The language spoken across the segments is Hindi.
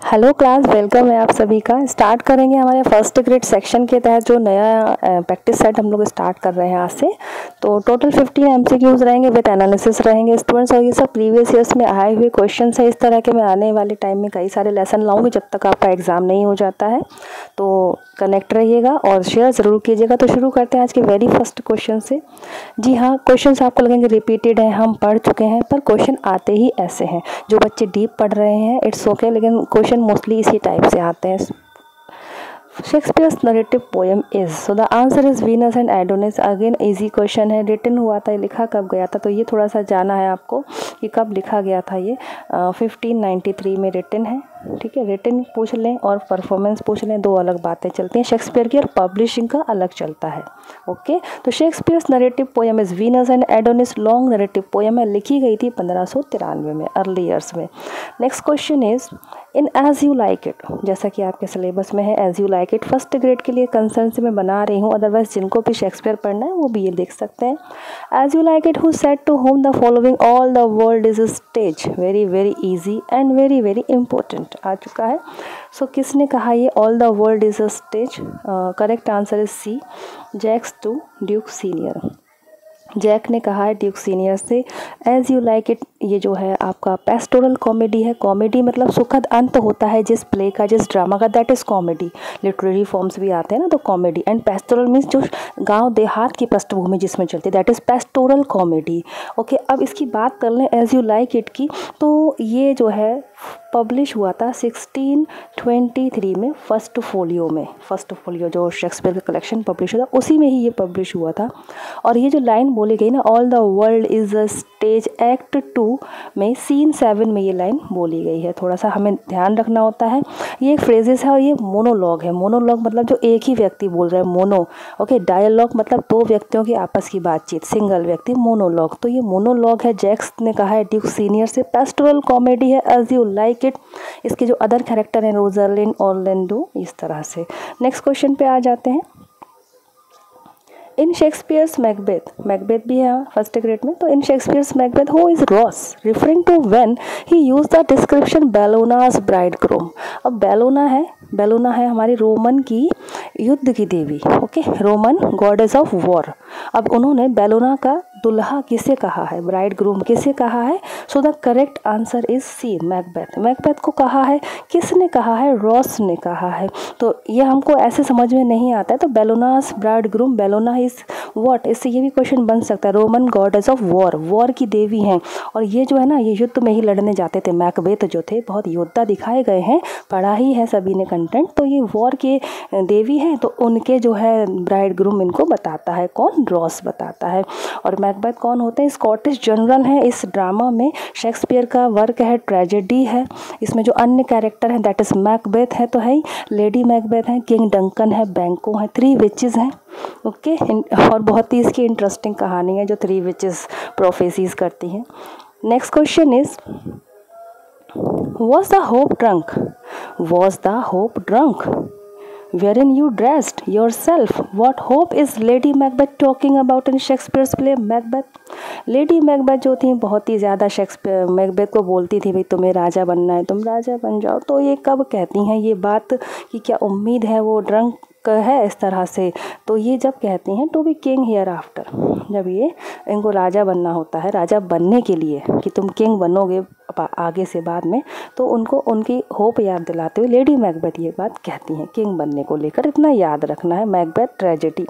हेलो क्लास, वेलकम है आप सभी का। स्टार्ट करेंगे हमारे फर्स्ट ग्रेड सेक्शन के तहत जो नया प्रैक्टिस सेट हम लोग स्टार्ट कर रहे हैं आज से। तो टोटल 15 एमसीक्यूज रहेंगे विद एनालिसिस रहेंगे स्टूडेंट्स, और ये सब प्रीवियस ईयर्स में आए हुए क्वेश्चन है। इस तरह के मैं आने वाले टाइम में कई सारे लेसन लाऊंगी जब तक आपका एग्जाम नहीं हो जाता है। तो कनेक्ट रहिएगा और शेयर ज़रूर कीजिएगा। तो शुरू करते हैं आज के वेरी फर्स्ट क्वेश्चन से। जी हाँ, क्वेश्चन आपको लगेंगे रिपीटेड हैं, हम पढ़ चुके हैं, पर क्वेश्चन आते ही ऐसे हैं। जो बच्चे डीप पढ़ रहे हैं इट्स ओके, लेकिन क्वेश्चन मोस्टली इसी टाइप से आते हैं। Shakespeare's narrative poem is, so the answer is Venus and Adonis. Again easy question है। रिटन हुआ था, लिखा कब गया था, तो ये थोड़ा सा जाना है आपको कि कब लिखा गया था। ये 1593 में रिटन है। ठीक है, रिटन पूछ लें और परफॉर्मेंस पूछ लें, दो अलग बातें चलती हैं। शेक्सपियर की और पब्लिशिंग का अलग चलता है। ओके, तो Shakespeare's narrative poem is Venus and Adonis long narrative poem है, लिखी गई थी 1593 में, अर्ली ईयर्स में। Next question is in as you like it, जैसा कि आपके सिलेबस में है as you like it, first grade के लिए कंसर्न से मैं बना रही हूँ, अदरवाइज जिनको भी शेक्सपियर पढ़ना है वो भी ये देख सकते हैं। As you like it, who said to whom the following all the world is a stage. Very very easy and very very important आ चुका है। सो किसने कहा ये all the world is a stage? Correct answer is C, Jaques to Duke Senior. Jaques ने कहा है ड्यूक सीनियर से। एज यू लाइक इट ये जो है आपका पेस्टोरल कॉमेडी है। कॉमेडी मतलब सुखद अंत होता है जिस प्ले का, जिस ड्रामा का, that is comedy. Literary forms भी आते हैं ना, तो कॉमेडी। एंड पेस्टोरल मीन्स जो गांव देहात की पृष्ठभूमि जिसमें चलती है, that is pastoral comedy. Okay, अब इसकी बात कर लें एज यू लाइक इट की, तो ये जो है पब्लिश हुआ था 1623 में, फर्स्ट फोलियो में। फर्स्ट फोलियो जो शेक्सपियर का कलेक्शन पब्लिश हुआ था उसी में ही ये पब्लिश हुआ था। और ये जो लाइन बोली गई ना, all the world is a stage, act 2 में सीन 7 में ये लाइन बोली गई है। थोड़ा सा हमें ध्यान रखना होता है। ये एक फ्रेजेस है और ये मोनोलॉग है। मोनोलॉग मतलब जो एक ही व्यक्ति बोल रहा है, मोनो। ओके, डायलॉग मतलब दो व्यक्तियों की आपस की बातचीत, सिंगल व्यक्ति, मोनोलॉग। तो ये मोनोलॉग है। जैक्स ने कहा है ड्यूक सीनियर से, पेस्टोरल कॉमेडी है एज यू लाइक इट। इसके जो अदर कैरेक्टर हैं रोजरलिन, ऑर्लैंडो, इस तरह से। नेक्स्ट क्वेश्चन पे आ जाते हैं। इन शेक्सपियर्स मैकबेथ, मैकबेथ भी है फर्स्ट ग्रेड में, तो in Shakespeare's Macbeth who is Ross referring to when he use the description Bellona's bridegroom. अब बेलोना है हमारी रोमन की युद्ध की देवी। Okay, Roman goddess of war. अब उन्होंने बेलोना का दुल्हा किसे कहा है, ब्राइड ग्रूम किसे कहा है? So the correct answer is C, Macbeth. Macbeth को कहा है, किसने कहा है? रॉस ने कहा है। तो ये हमको ऐसे समझ में नहीं आता है। तो बेलोनास bride groom, Belona is what? इससे ये भी क्वेश्चन बन सकता है, Roman goddess of war, war की देवी हैं। और ये जो है ना, ये युद्ध में ही लड़ने जाते थे। मैकबेथ जो थे बहुत योद्धा दिखाए गए हैं, पढ़ा ही है सभी ने कंटेंट। तो ये वॉर के देवी हैं, तो उनके जो है ब्राइड ग्रूम इनको बताता है कौन? रॉस बताता है। और मैकबेथ कौन होते हैं? स्कॉटिश जनरल हैं इस ड्रामा में। शेक्सपियर का वर्क है, ट्रेजेडी है। इसमें जो अन्य कैरेक्टर हैं दैट इज मैकबेथ है तो है ही, लेडी मैकबेथ है, किंग डंकन है, बैंको है, 3 विचेस हैं। ओके, और बहुत ही इसकी इंटरेस्टिंग कहानी है जो 3 विचेस प्रोफेसीज करती हैं। Next question is was the hope drunk? Was the hope drunk? Wherein you dressed yourself? What hope is Lady Macbeth talking about in Shakespeare's play Macbeth? Lady Macbeth जो थी बहुत ही ज़्यादा शेक्सपियर मैकबेथ को बोलती थी भाई तुम्हें राजा बनना है, तुम राजा बन जाओ। तो ये कब कहती हैं ये बात कि क्या उम्मीद है वो ड्रंक है इस तरह से? तो ये जब कहती हैं to be king hereafter, जब ये इनको राजा बनना होता है, राजा बनने के लिए कि तुम किंग बनोगे आगे से बाद में, तो उनको उनकी होप याद दिलाते हुए लेडी मैकबेथ ये बात कहती हैं किंग बनने को लेकर। इतना याद रखना है। Macbeth tragedy.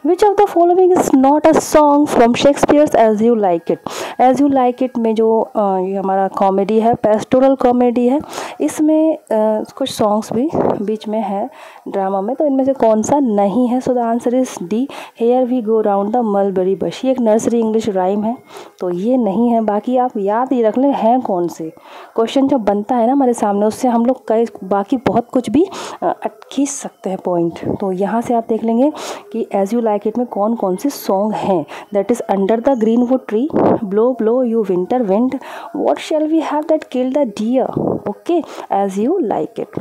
Which of the following is not a song from Shakespeare's As You Like It? As You Like It में जो ये हमारा कॉमेडी है, पेस्टोरल कॉमेडी है, इसमें कुछ सॉन्ग्स भी बीच में है ड्रामा में, तो इनमें से कौन सा नहीं है? So the answer is D, here we go round the mulberry bush. ये एक नर्सरी इंग्लिश राइम है, तो ये नहीं है। बाकी आप याद ही रख लें हैं कौन से। क्वेश्चन जब बनता है ना हमारे सामने, उससे हम लोग कई बाकी बहुत कुछ भी खींच सकते हैं पॉइंट। तो यहाँ से आप देख लेंगे कि एज यू लाइक इट में कौन कौन से सॉन्ग हैं। That is under the greenwood tree, blow blow you winter wind, what shall we have that kill the deer. Okay, as you like it.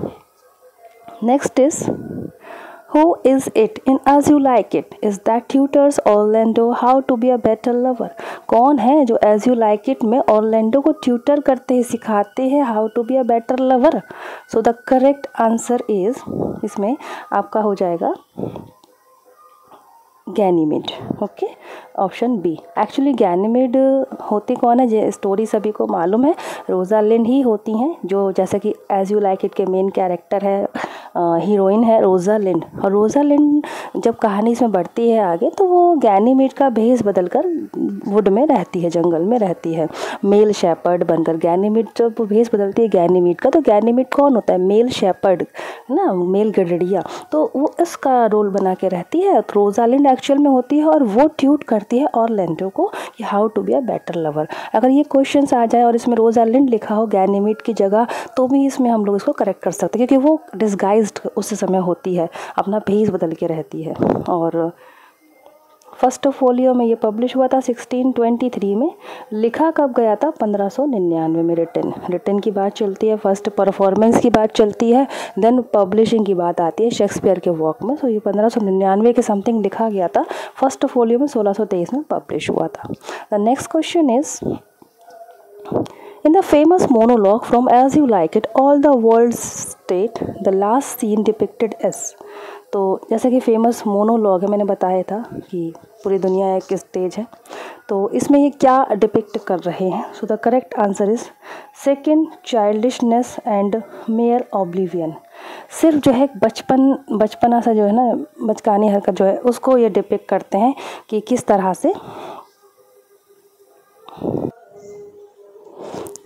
Next is Who is it in As You Like It? Is that tutors Orlando how to be a better lover? कौन है जो As You Like It में ऑर्लैंडो को ट्यूटर करते हैं, सिखाते हैं how to be a better lover? So the correct answer is, इसमें आपका हो जाएगा Ganymede. Okay, option B. Actually Ganymede होती कौन है, स्टोरी सभी को मालूम है, रोजालिंड ही होती हैं, जो जैसे कि एज यू लाइक इट के मेन कैरेक्टर है, हीरोइन है रोजालिंड। और रोजालिंड जब कहानी इसमें बढ़ती है आगे तो वो गैनीमेड का भेष बदलकर वुड में रहती है, जंगल में रहती है, मेल शेपर्ड बनकर। गैनीमेड जब भेष बदलती है गैनीमेड का, तो गैनीमेड कौन होता है, मेल शेपर्ड ना, मेल गडरिया, तो वो इसका रोल बना के रहती है। तो रोजालिंड एक्चुअल में होती है और वो ट्यूट करती है ऑर्लैंडो को कि how to be a better lover. अगर ये क्वेश्चंस आ जाए और इसमें रोजालिंड लिखा हो गैनीमेड की जगह, तो भी इसमें हम लोग इसको करेक्ट कर सकते हैं, क्योंकि वो डिस्गाइज्ड उस समय होती है, अपना भेष बदल के रहती है। और फर्स्ट फोलियो में ये पब्लिश हुआ था 1623 में। लिखा कब गया था, 1599 में। रिटन की बात चलती है, फर्स्ट परफॉर्मेंस की बात चलती है, देन पब्लिशिंग की बात आती है शेक्सपियर के वर्क में। तो ये 1599 के समथिंग लिखा गया था, फर्स्ट फोलियो में 1623 में पब्लिश हुआ था। The next question is, in the famous monologue from As You Like It, all the world state the last scene depicted as। तो जैसे कि फेमस मोनोलॉग है, मैंने बताया था कि पूरी दुनिया एक स्टेज है, तो इसमें ये क्या डिपिक्ट कर रहे हैं। सो the correct answer is second, childishness and mayor oblivion. सिर्फ जो है बचपना सा जो है ना, बचकानी हरकत जो है, उसको ये डिपिक्ट करते हैं कि किस तरह से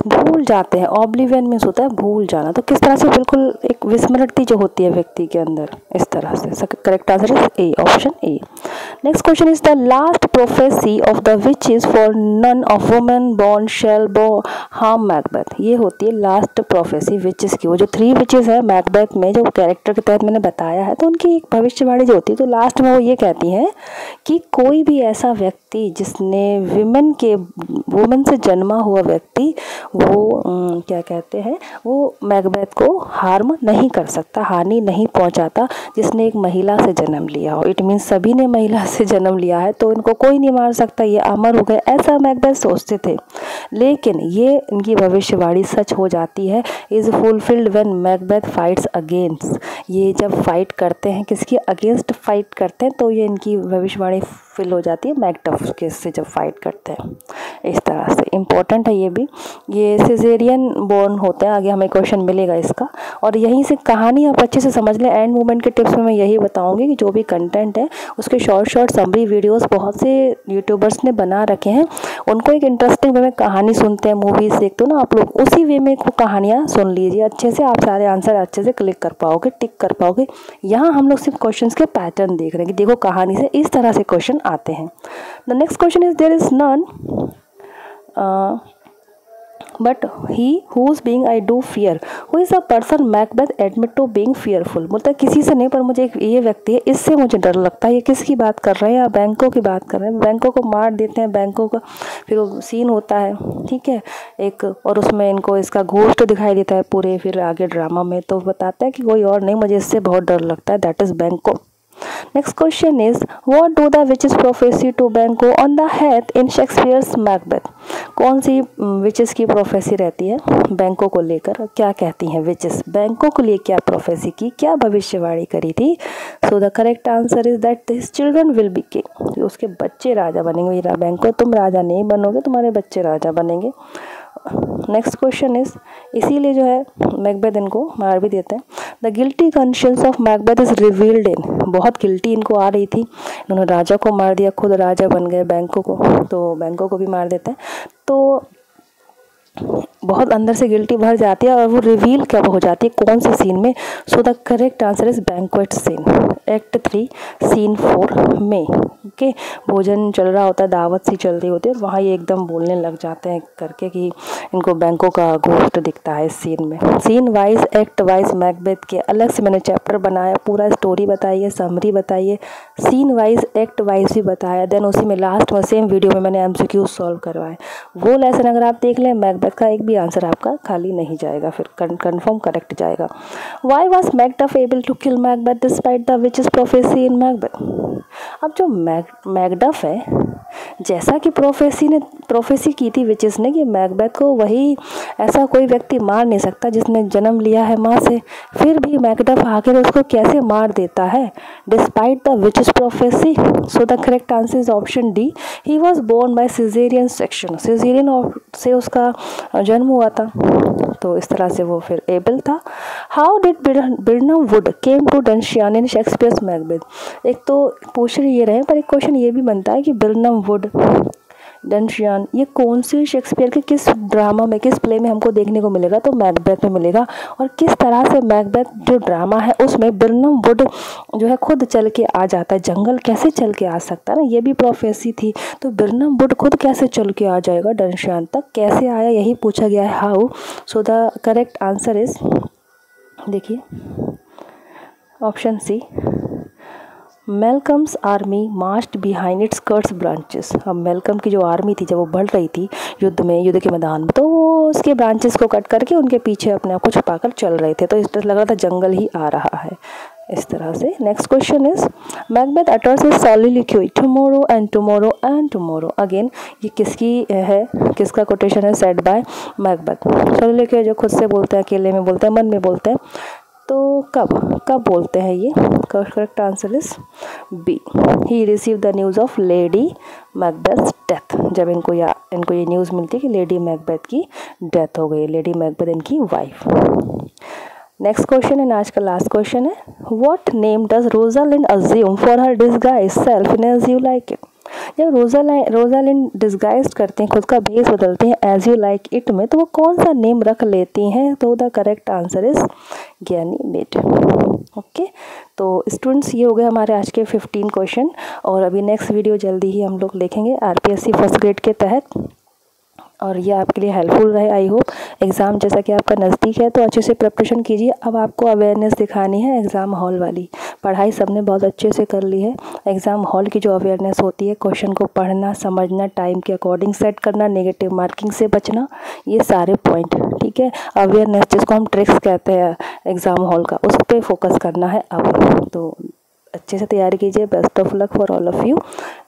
भूल जाते हैं। ऑब्लिवियन मीन्स होता है भूल जाना, तो किस तरह से बिल्कुल एक विस्मृति जो होती है व्यक्ति के अंदर, इस तरह से। Correct answer is A, option A. Next question is the last prophecy of the witches for none of women born shall harm Macbeth. ये होती है लास्ट प्रोफेसी विचेस की। वो जो 3 विचेस है मैकबेथ में, जो कैरेक्टर के तहत मैंने बताया है, तो उनकी एक भविष्यवाणी जो होती है, तो लास्ट में वो ये कहती है कि कोई भी ऐसा व्यक्ति जिसने वुमेन से जन्मा हुआ व्यक्ति, वो क्या कहते हैं, वो मैकबेथ को हार्म नहीं कर सकता, हानि नहीं पहुंचाता, जिसने एक महिला से जन्म लिया हो। इट मीन्स सभी ने महिला से जन्म लिया है, तो इनको कोई नहीं मार सकता, ये अमर हो गए, ऐसा मैकबेथ सोचते थे। लेकिन ये इनकी भविष्यवाणी सच हो जाती है। Is fulfilled when Macbeth fights against. ये जब फाइट करते हैं, किसके अगेंस्ट फाइट करते हैं, तो ये इनकी भविष्यवाणी फिल हो जाती है मैकडफ के से जब फाइट करते हैं। इस तरह से इम्पोर्टेंट है ये भी। ये सिजेरियन बोर्न होते हैं, आगे हमें क्वेश्चन मिलेगा इसका। और यहीं से कहानी आप अच्छे से समझ लें। एंड मूवमेंट के टिप्स में मैं यही बताऊंगी कि जो भी कंटेंट है उसके शॉर्ट समरी वीडियोस बहुत से यूट्यूबर्स ने बना रखे हैं, उनको एक इंटरेस्टिंग वे में कहानी सुनते हैं, मूवीज देखते हो ना आप लोग, उसी वे में वो कहानियाँ सुन लीजिए अच्छे से, आप सारे आंसर अच्छे से क्लिक कर पाओगे, टिक कर पाओगे। यहाँ हम लोग सिर्फ क्वेश्चन के पैटर्न देख रहे हैं कि देखो कहानी से इस तरह से क्वेश्चन आते हैं। The next question is there is none but he whose being I do fear, who is a person Macbeth admit to being fearful। बोलता है किसी से नहीं, पर मुझे एक ये व्यक्ति है, इससे मुझे डर लगता है। ये किसकी बात कर रहे हैं, आप बैंकों की बात कर रहे हैं। बैंकों को मार देते हैं, बैंकों का फिर वो सीन होता है, ठीक है एक, और उसमें इनको इसका घोस्ट दिखाई देता है पूरे फिर आगे ड्रामा में, तो बताता है कि कोई और नहीं, मुझे इससे बहुत डर लगता है, that is Banquo. Next question is what do the witches prophesy to Banquo on the head in Shakespeare's Macbeth. कौन सी विचेस की प्रोफेसी रहती है बैंको को लेकर, क्या कहती हैं विचेस, बैंको को लिए क्या प्रोफेसी की, क्या भविष्यवाणी करी थी। सो the correct answer is that his children will be king, उसके बच्चे राजा बनेंगे। बैंको तुम राजा नहीं बनोगे, तुम्हारे बच्चे राजा बनेंगे। नेक्स्ट क्वेश्चन इज, इसीलिए जो है मैकबेथ इनको मार भी देते हैं। The guilty conscience of Macbeth is revealed in, बहुत गिल्टी इनको आ रही थी, इन्होंने राजा को मार दिया, खुद राजा बन गए बैंको को, तो बैंको को भी मार देते हैं, तो बहुत अंदर से गिल्टी भर जाती है। और वो रिवील कब हो जाती है, कौन से सीन में। So the correct answer is banquet scene, act 3 scene 4 में। ओके, भोजन चल रहा होता है, दावत सी चल रही होती है, वहाँ ये एकदम बोलने लग जाते हैं करके कि इनको बैंकों का घोस्ट दिखता है इस सीन में। Scene wise act wise Macbeth के अलग से मैंने चैप्टर बनाया, पूरा स्टोरी बताइए, समरी बताइए, सीन वाइज एक्ट वाइज भी बताया, देन उसी में लास्ट में सेम वीडियो में मैंने MCQ सॉल्व करवाए। वो लेसन अगर आप देख लें मैकबेथ का, एक भी आंसर आपका खाली नहीं जाएगा, फिर कंफर्म करेक्ट जाएगा। Why was Macduff able to kill Macbeth despite the witches prophecy in Macbeth. अब जो मैकडफ है, जैसा कि प्रोफेसी की थी विचेस ने कि मैकबेथ को वही ऐसा कोई व्यक्ति मार नहीं सकता जिसने जन्म लिया है माँ से, फिर भी मैकडफ आखिर उसको कैसे मार देता है, despite the witches prophecy. So the correct answer is option D, he was born by caesarean section, caesarean से उसका जन्म हुआ था, तो इस तरह से वो फिर एबल था। How did Birnam Wood came to Dunsinane in Shakespeare's Macbeth. एक तो पूछ ये रहे, पर एक क्वेश्चन ये भी बनता है कि बिर्नम वुड, डनशियान, ये कौन से शेक्सपियर के किस ड्रामा में, किस प्ले में हमको देखने को मिलेगा, तो मैकबेथ में मिलेगा। और किस तरह से मैकबेथ जो ड्रामा है उसमें बिर्नम वुड जो है खुद चल के आ जाता है, जंगल कैसे चल के आ सकता है ना, ये भी प्रोफेसी थी, तो बिर्नम वुड खुद कैसे चल के आ जाएगा डनशियान तक, कैसे आया, यही पूछा गया है how. So the correct answer is, देखिए option C, Malcolm's army marched behind its cut branches. अब मेलकम की जो आर्मी थी जब वो बढ़ रही थी युद्ध के मैदान में, तो वो उसके ब्रांचेस को कट करके उनके पीछे अपने आप को छुपाकर चल रहे थे, तो इस तरह लग रहा था जंगल ही आ रहा है, इस तरह से। Next question is, Macbeth utters his soliloquy tomorrow and tomorrow and tomorrow. Again ये किसकी है, किसका कोटेशन है, सेड बाय मैकबेथ। सॉलिलोक्वी जो खुद से बोलते हैं, अकेले में बोलते हैं, मन में बोलते हैं, तो कब बोलते हैं ये, correct answer is B, he receive the news of Lady Macbeth death. जब इनको ये न्यूज़ मिलती है कि लेडी मैकबेथ की डेथ हो गई, लेडी मैकबेथ इनकी वाइफ। नेक्स्ट क्वेश्चन है, आज का लास्ट क्वेश्चन है, what name does Rosalind assume for her disguise self in as you like it. जब रोजालिंड डिस्गाइज करते हैं, खुद का भेष बदलते हैं एज यू लाइक इट में, तो वो कौन सा नेम रख लेती हैं, तो the correct answer is Ganymede. Okay, तो स्टूडेंट्स ये हो गए हमारे आज के 15 क्वेश्चन, और अभी नेक्स्ट वीडियो जल्दी ही हम लोग देखेंगे आरपीएससी फर्स्ट ग्रेड के तहत, और ये आपके लिए हेल्पफुल रहे। आई होप एग्ज़ाम जैसा कि आपका नज़दीक है तो अच्छे से प्रिपरेशन कीजिए। अब आपको अवेयरनेस दिखानी है एग्ज़ाम हॉल वाली, पढ़ाई सबने बहुत अच्छे से कर ली है, एग्ज़ाम हॉल की जो अवेयरनेस होती है, क्वेश्चन को पढ़ना, समझना, टाइम के अकॉर्डिंग सेट करना, नेगेटिव मार्किंग से बचना, ये सारे पॉइंट, ठीक है, अवेयरनेस जिसको हम ट्रिक्स कहते हैं एग्ज़ाम हॉल का, उस पर फोकस करना है अब। तो अच्छे से तैयारी कीजिए। Best of luck for all of you,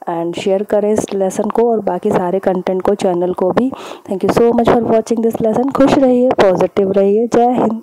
and share करें इस लेसन को और बाकी सारे कंटेंट को, चैनल को भी। Thank you so much for watching this lesson. खुश रहिए, पॉजिटिव रहिए। जय हिंद।